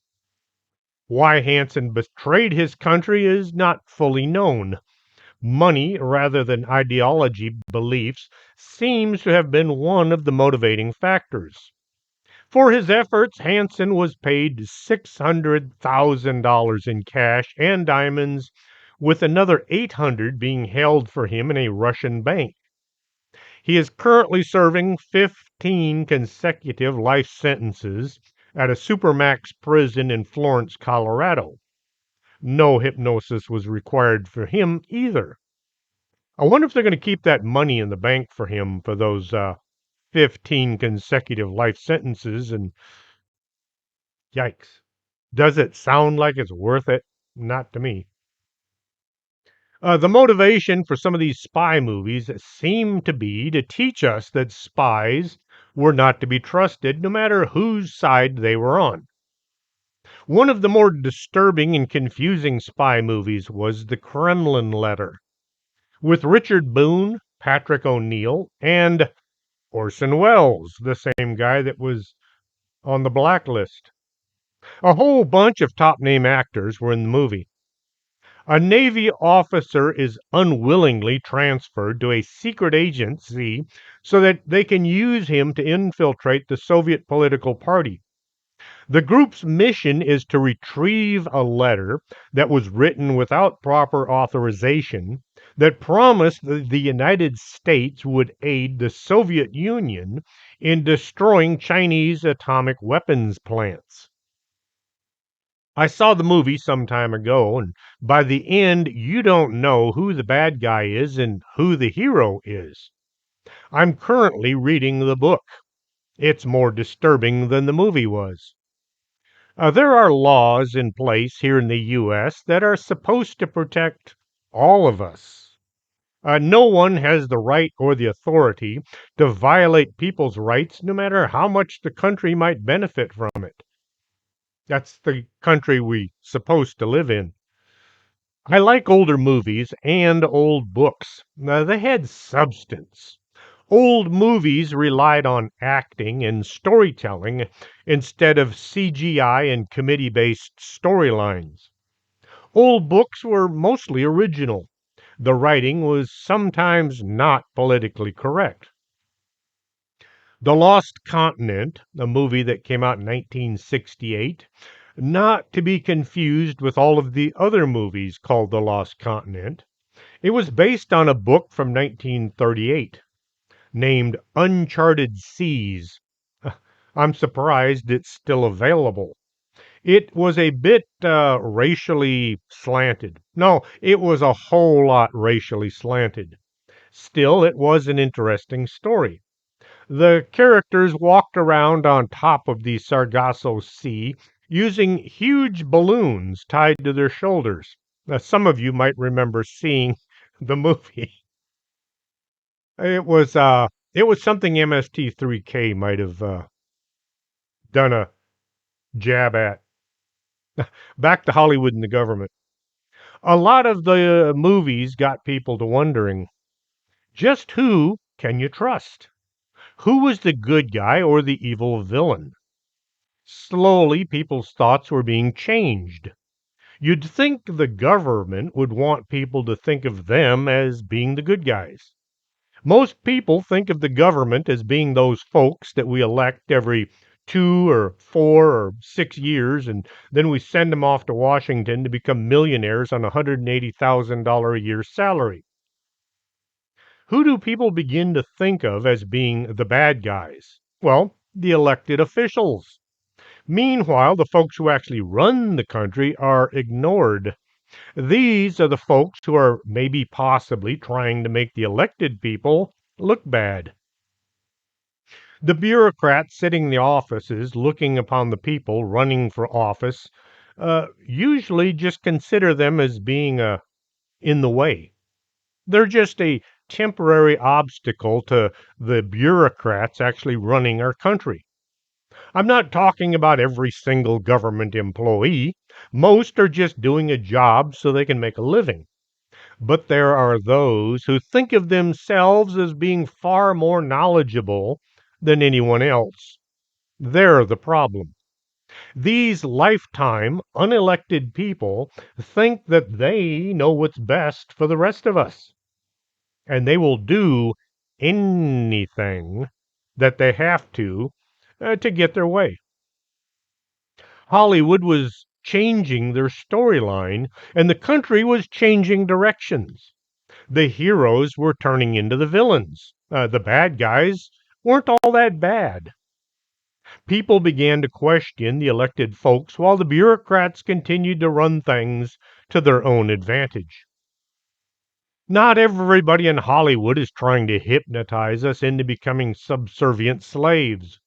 Why Hansen betrayed his country is not fully known. Money, rather than ideology beliefs, seems to have been one of the motivating factors. For his efforts, Hansen was paid $600,000 in cash and diamonds, with another 800 being held for him in a Russian bank. He is currently serving 15 consecutive life sentences at a supermax prison in Florence, Colorado. No hypnosis was required for him either. I wonder if they're going to keep that money in the bank for him for those 15 consecutive life sentences. And yikes. Does it sound like it's worth it? Not to me. The motivation for some of these spy movies seemed to be to teach us that spies were not to be trusted no matter whose side they were on. One of the more disturbing and confusing spy movies was The Kremlin Letter, with Richard Boone, Patrick O'Neill, and Orson Welles, the same guy that was on the blacklist. A whole bunch of top name actors were in the movie. A Navy officer is unwillingly transferred to a secret agency so that they can use him to infiltrate the Soviet political party. The group's mission is to retrieve a letter that was written without proper authorization that promised that the United States would aid the Soviet Union in destroying Chinese atomic weapons plants. I saw the movie some time ago, and by the end, you don't know who the bad guy is and who the hero is. I'm currently reading the book. It's more disturbing than the movie was. There are laws in place here in the U.S. that are supposed to protect all of us. No one has the right or the authority to violate people's rights, no matter how much the country might benefit from it. That's the country we're supposed to live in. I like older movies and old books. They had substance. Old movies relied on acting and storytelling instead of CGI and committee-based storylines. Old books were mostly original. The writing was sometimes not politically correct. The Lost Continent, a movie that came out in 1968, not to be confused with all of the other movies called The Lost Continent. It was based on a book from 1938 named Uncharted Seas. I'm surprised it's still available. It was a bit racially slanted. No, it was a whole lot racially slanted. Still, it was an interesting story. The characters walked around on top of the Sargasso Sea using huge balloons tied to their shoulders. Some of you might remember seeing the movie. It was something MST3K might have done a jab at. Back to Hollywood and the government. A lot of the movies got people to wondering, just who can you trust? Who was the good guy or the evil villain? Slowly, people's thoughts were being changed. You'd think the government would want people to think of them as being the good guys. Most people think of the government as being those folks that we elect every 2 or 4 or 6 years, and then we send them off to Washington to become millionaires on a $180,000 a year salary. Who do people begin to think of as being the bad guys? Well, the elected officials. Meanwhile, the folks who actually run the country are ignored. These are the folks who are maybe possibly trying to make the elected people look bad. The bureaucrats sitting in the offices looking upon the people running for office usually just consider them as being in the way. They're just a temporary obstacle to the bureaucrats actually running our country. I'm not talking about every single government employee. Most are just doing a job so they can make a living. But there are those who think of themselves as being far more knowledgeable than anyone else. They're the problem. These lifetime unelected people think that they know what's best for the rest of us, and they will do anything that they have to get their way. Hollywood was changing their storyline, and the country was changing directions. The heroes were turning into the villains. The bad guys weren't all that bad. People began to question the elected folks while the bureaucrats continued to run things to their own advantage. Not everybody in Hollywood is trying to hypnotize us into becoming subservient slaves.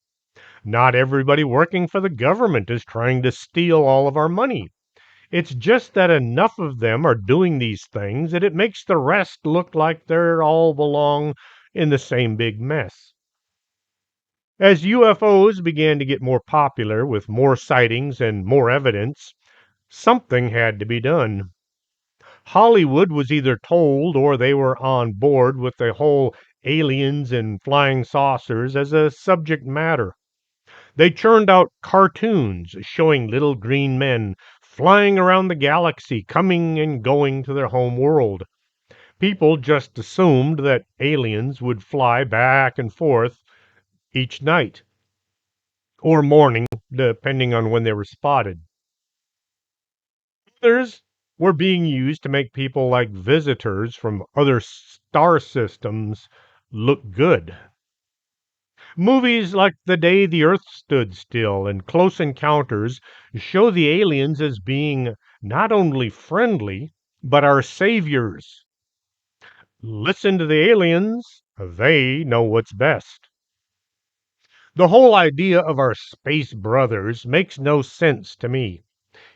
Not everybody working for the government is trying to steal all of our money. It's just that enough of them are doing these things that it makes the rest look like they're all belong in the same big mess. As UFOs began to get more popular with more sightings and more evidence, something had to be done. Hollywood was either told or they were on board with the whole aliens and flying saucers as a subject matter. They churned out cartoons showing little green men flying around the galaxy, coming and going to their home world. People just assumed that aliens would fly back and forth each night or morning, depending on when they were spotted. Others were being used to make people like visitors from other star systems look good. Movies like The Day the Earth Stood Still and Close Encounters show the aliens as being not only friendly, but our saviors. Listen to the aliens, they know what's best. The whole idea of our space brothers makes no sense to me.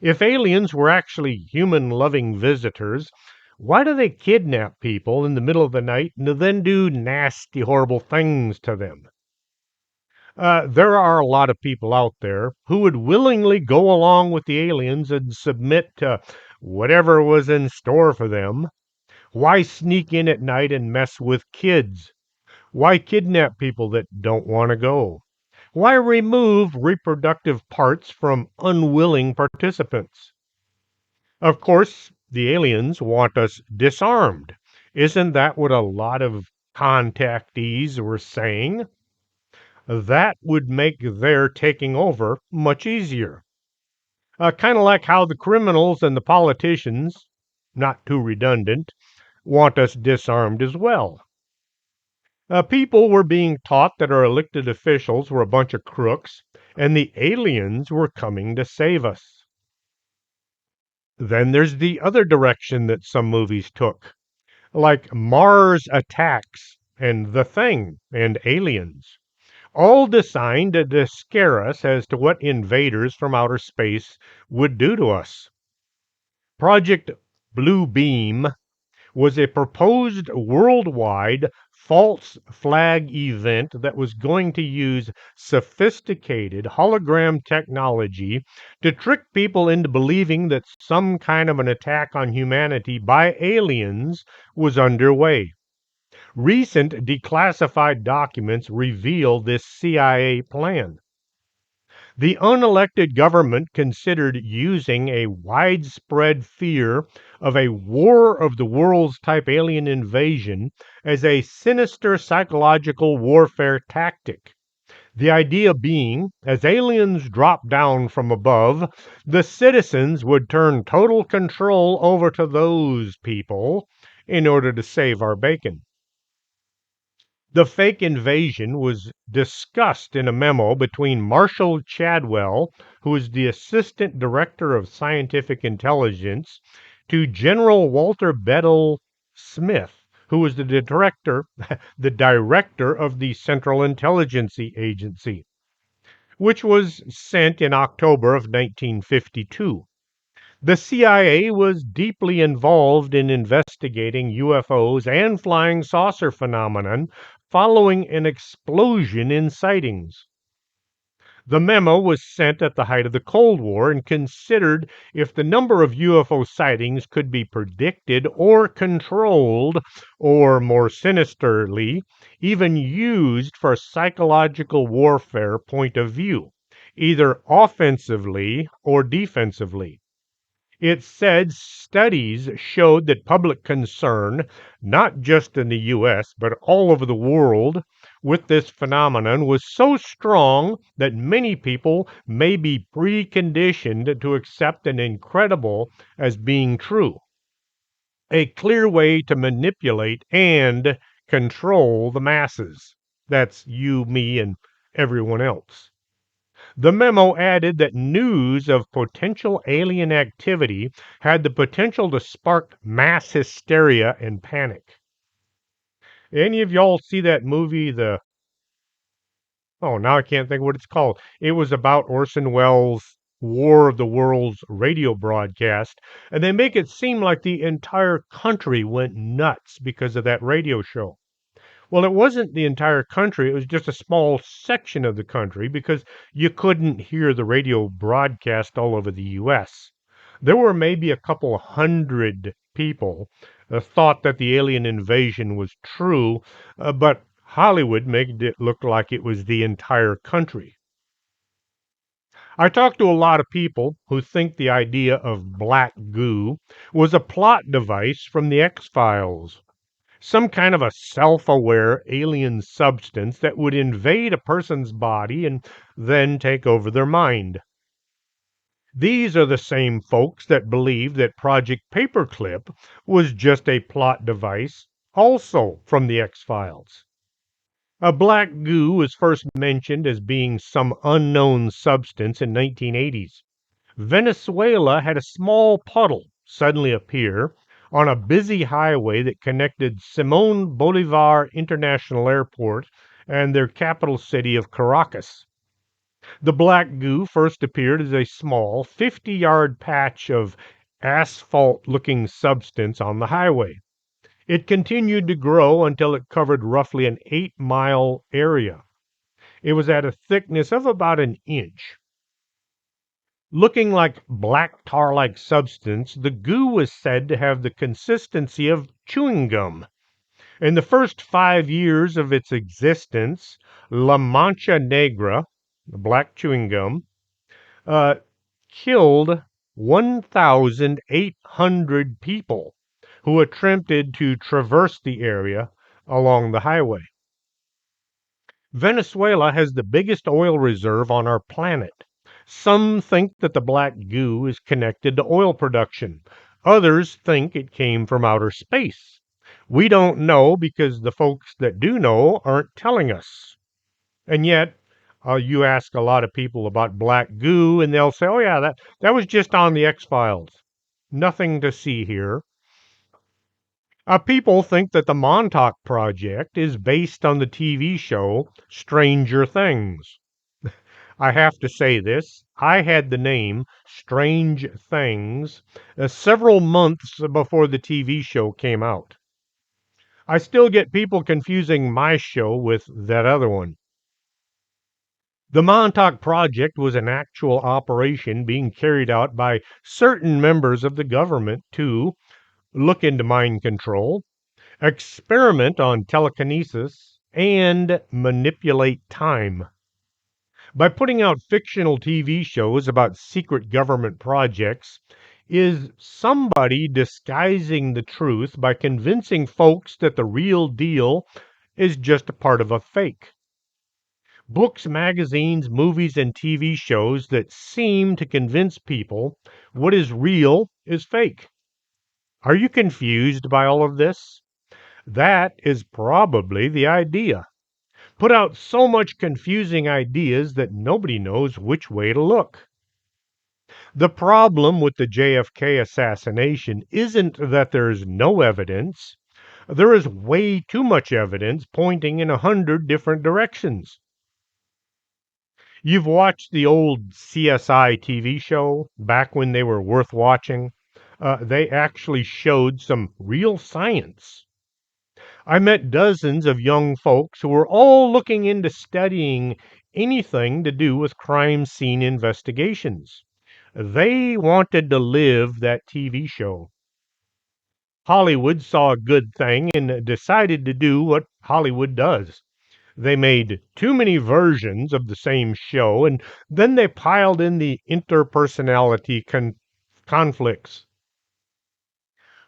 If aliens were actually human loving visitors, why do they kidnap people in the middle of the night and then do nasty, horrible things to them? There are a lot of people out there who would willingly go along with the aliens and submit to whatever was in store for them. Why sneak in at night and mess with kids? Why kidnap people that don't want to go? Why remove reproductive parts from unwilling participants? Of course, the aliens want us disarmed. Isn't that what a lot of contactees were saying? That would make their taking over much easier. Kind of like how the criminals and the politicians, not too redundant, want us disarmed as well. People were being taught that our elected officials were a bunch of crooks and the aliens were coming to save us. Then there's the other direction that some movies took, like Mars Attacks and The Thing and Aliens, all designed to scare us as to what invaders from outer space would do to us. Project Blue Beam was a proposed worldwide false flag event that was going to use sophisticated hologram technology to trick people into believing that some kind of an attack on humanity by aliens was underway. Recent declassified documents reveal this CIA plan. The unelected government considered using a widespread fear of a war of the worlds type alien invasion as a sinister psychological warfare tactic. The idea being, as aliens dropped down from above, the citizens would turn total control over to those people in order to save our bacon. The fake invasion was discussed in a memo between Marshall Chadwell, who is the Assistant Director of Scientific Intelligence, to General Walter Bedell Smith, who was the director of the Central Intelligence Agency, which was sent in October of 1952. The CIA was deeply involved in investigating UFOs and flying saucer phenomenon following an explosion in sightings. The memo was sent at the height of the Cold War and considered if the number of UFO sightings could be predicted or controlled, or more sinisterly, even used for psychological warfare point of view, either offensively or defensively. It said studies showed that public concern, not just in the US, but all over the world, with this phenomenon was so strong that many people may be preconditioned to accept an incredible as being true. A clear way to manipulate and control the masses. That's you, me, and everyone else. The memo added that news of potential alien activity had the potential to spark mass hysteria and panic. Any of y'all see that movie, now I can't think what it's called. It was about Orson Welles' War of the Worlds radio broadcast, and they make it seem like the entire country went nuts because of that radio show. Well, it wasn't the entire country. It was just a small section of the country because you couldn't hear the radio broadcast all over the U.S. There were maybe a couple hundred people thought that the alien invasion was true, but Hollywood made it look like it was the entire country. I talked to a lot of people who think the idea of black goo was a plot device from the X-Files, some kind of a self-aware alien substance that would invade a person's body and then take over their mind. These are the same folks that believe that Project Paperclip was just a plot device, also from the X-Files. A black goo was first mentioned as being some unknown substance in 1980s. Venezuela had a small puddle suddenly appear on a busy highway that connected Simon Bolivar International Airport and their capital city of Caracas. The black goo first appeared as a small 50-yard patch of asphalt-looking substance on the highway. It continued to grow until it covered roughly an 8-mile area. It was at a thickness of about an inch. Looking like black tar-like substance, the goo was said to have the consistency of chewing gum. In the first 5 years of its existence, La Mancha Negra, the black chewing gum, uh, killed 1,800 people who attempted to traverse the area along the highway. Venezuela has the biggest oil reserve on our planet. Some think that the black goo is connected to oil production. Others think it came from outer space. We don't know because the folks that do know aren't telling us. And yet, you ask a lot of people about black goo, and they'll say, oh, yeah, that was just on the X-Files. Nothing to see here. People think that the Montauk Project is based on the TV show Stranger Things. I have to say this. I had the name Strange Things several months before the TV show came out. I still get people confusing my show with that other one. The Montauk Project was an actual operation being carried out by certain members of the government to look into mind control, experiment on telekinesis, and manipulate time. By putting out fictional TV shows about secret government projects, is somebody disguising the truth by convincing folks that the real deal is just a part of a fake. Books, magazines, movies, and TV shows that seem to convince people what is real is fake. Are you confused by all of this? That is probably the idea. Put out so much confusing ideas that nobody knows which way to look. The problem with the JFK assassination isn't that there's no evidence. There is way too much evidence pointing in 100 different directions. You've watched the old CSI TV show back when they were worth watching. They actually showed some real science. I met dozens of young folks who were all looking into studying anything to do with crime scene investigations. They wanted to live that TV show. Hollywood saw a good thing and decided to do what Hollywood does. They made too many versions of the same show, and then they piled in the interpersonality conflicts.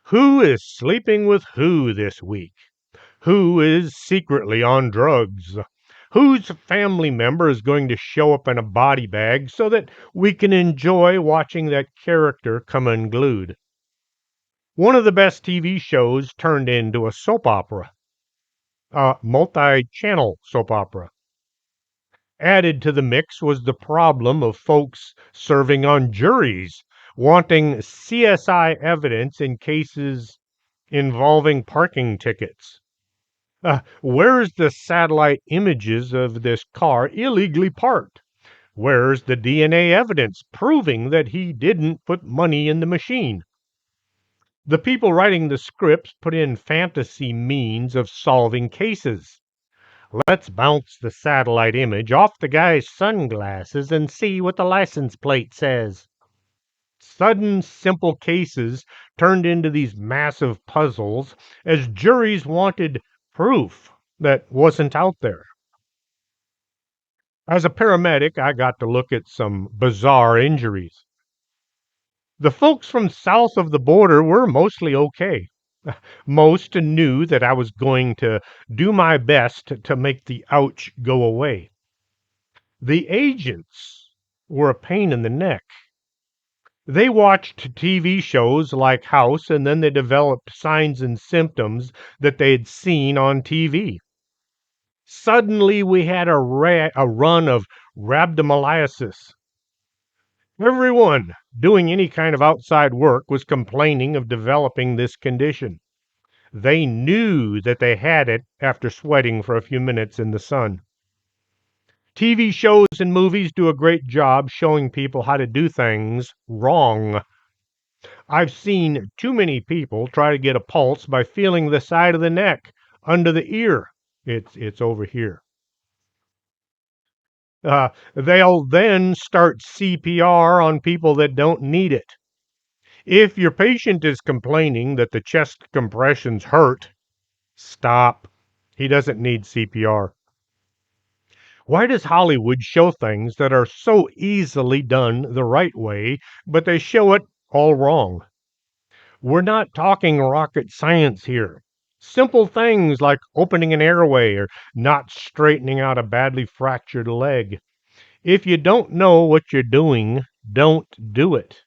Who is sleeping with who this week? Who is secretly on drugs? Whose family member is going to show up in a body bag so that we can enjoy watching that character come unglued? One of the best TV shows turned into a soap opera, a multi channel soap opera. Added to the mix was the problem of folks serving on juries, wanting CSI evidence in cases involving parking tickets. Where's the satellite images of this car illegally parked? Where's the DNA evidence proving that he didn't put money in the machine? The people writing the scripts put in fantasy means of solving cases. Let's bounce the satellite image off the guy's sunglasses and see what the license plate says. Sudden, simple cases turned into these massive puzzles as juries wanted proof that wasn't out there. As a paramedic, I got to look at some bizarre injuries. The folks from south of the border were mostly okay. Most knew that I was going to do my best to make the ouch go away. The agents were a pain in the neck. They watched TV shows like House and then they developed signs and symptoms that they'd seen on TV. Suddenly we had a run of rhabdomyolysis. Everyone doing any kind of outside work was complaining of developing this condition. They knew that they had it after sweating for a few minutes in the sun. TV shows and movies do a great job showing people how to do things wrong. I've seen too many people try to get a pulse by feeling the side of the neck, under the ear. It's over here. They'll then start CPR on people that don't need it. If your patient is complaining that the chest compressions hurt, stop. He doesn't need CPR. Why does Hollywood show things that are so easily done the right way, but they show it all wrong? We're not talking rocket science here. Simple things like opening an airway or not straightening out a badly fractured leg. If you don't know what you're doing, don't do it.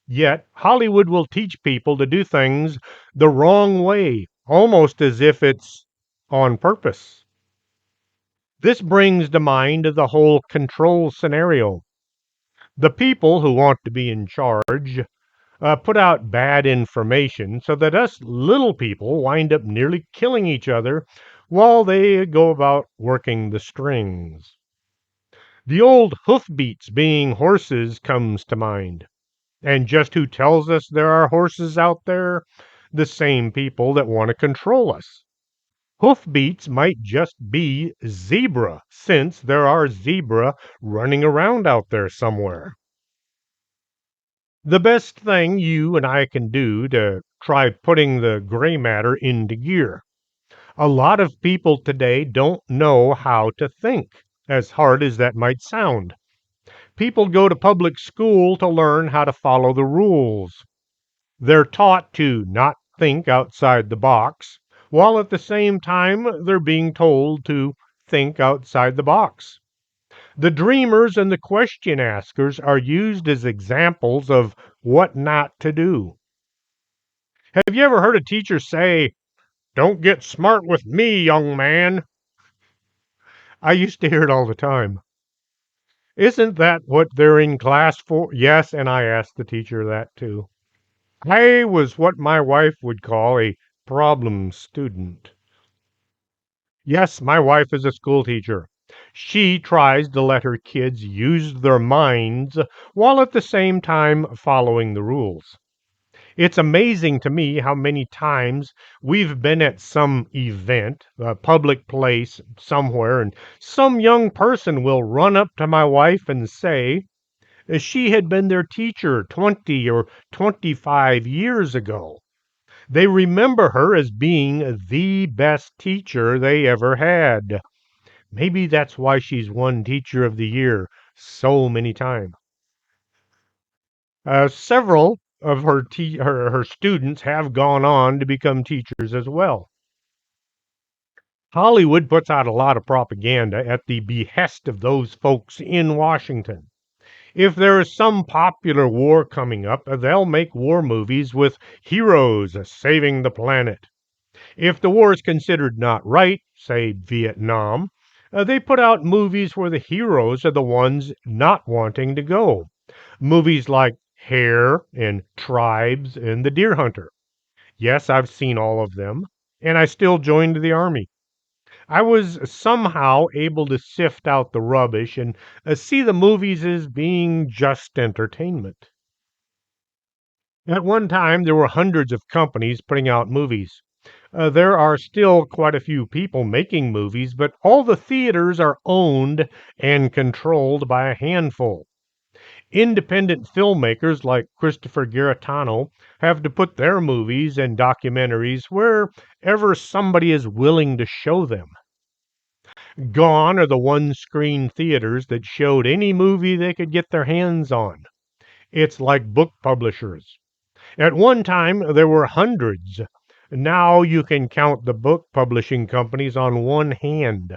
Yet, Hollywood will teach people to do things the wrong way, almost as if it's on purpose. This brings to mind the whole control scenario. The people who want to be in charge put out bad information so that us little people wind up nearly killing each other while they go about working the strings. The old hoofbeats being horses comes to mind. And just who tells us there are horses out there? The same people that want to control us. Hoofbeats might just be zebra, since there are zebra running around out there somewhere. The best thing you and I can do to try putting the gray matter into gear. A lot of people today don't know how to think, as hard as that might sound. People go to public school to learn how to follow the rules. They're taught to not think outside the box, while at the same time they're being told to think outside the box. The dreamers and the question askers are used as examples of what not to do. Have you ever heard a teacher say, "Don't get smart with me, young man"? I used to hear it all the time. Isn't that what they're in class for? Yes, and I asked the teacher that too. I was what my wife would call a problem student. Yes, my wife is a school teacher. She tries to let her kids use their minds while at the same time following the rules. It's amazing to me how many times we've been at some event, a public place somewhere, and some young person will run up to my wife and say she had been their teacher 20 or 25 years ago. They remember her as being the best teacher they ever had. Maybe that's why she's won Teacher of the Year so many times. Several of her students have gone on to become teachers as well. Hollywood puts out a lot of propaganda at the behest of those folks in Washington. If there is some popular war coming up, they'll make war movies with heroes saving the planet. If the war is considered not right, say Vietnam, they put out movies where the heroes are the ones not wanting to go. Movies like Hair and Tribes and The Deer Hunter. Yes, I've seen all of them, and I still joined the army. I was somehow able to sift out the rubbish and see the movies as being just entertainment. At one time, there were hundreds of companies putting out movies. There are still quite a few people making movies, but all the theaters are owned and controlled by a handful. Independent filmmakers like Christopher Garetano have to put their movies and documentaries wherever somebody is willing to show them. Gone are the one screen theaters that showed any movie they could get their hands on. It's like book publishers. At one time, there were hundreds. Now you can count the book publishing companies on one hand.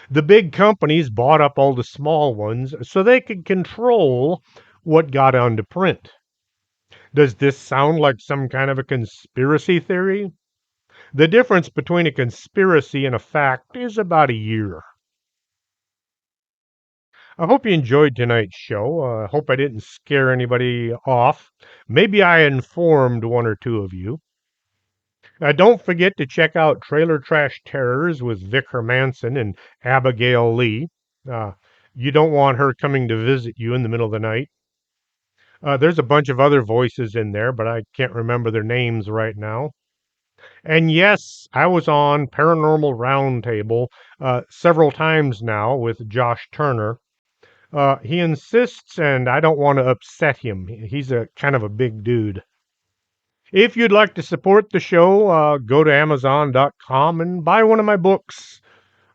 The big companies bought up all the small ones so they could control what got onto print. Does this sound like some kind of a conspiracy theory? The difference between a conspiracy and a fact is about a year. I hope you enjoyed tonight's show. I hope I didn't scare anybody off. Maybe I informed one or two of you. Don't forget to check out Trailer Trash Terrors with Vic Hermanson and Abigail Lee. Uh, you don't want her coming to visit you in the middle of the night. There's a bunch of other voices in there, but I can't remember their names right now. And yes, I was on Paranormal Roundtable several times now with Josh Turner. He insists, and I don't want to upset him. He's a kind of a big dude. If you'd like to support the show, go to Amazon.com and buy one of my books.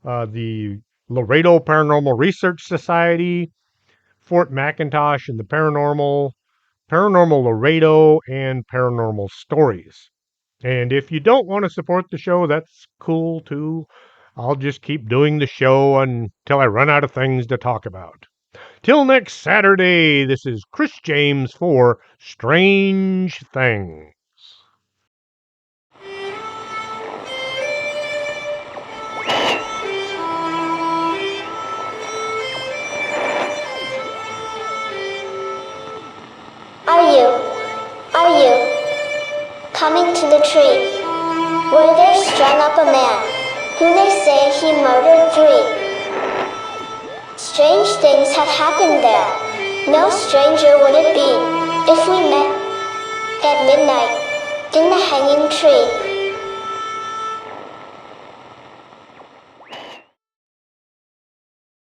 The Laredo Paranormal Research Society, Fort McIntosh and the Paranormal, Paranormal Laredo, and Paranormal Stories. And if you don't want to support the show, that's cool too. I'll just keep doing the show until I run out of things to talk about. Till next Saturday, this is Chris James for Strange Things. Are you coming to the tree where there's strung up a man who they say he murdered three? Strange things had happened there. No stranger would it be if we met at midnight in the hanging tree.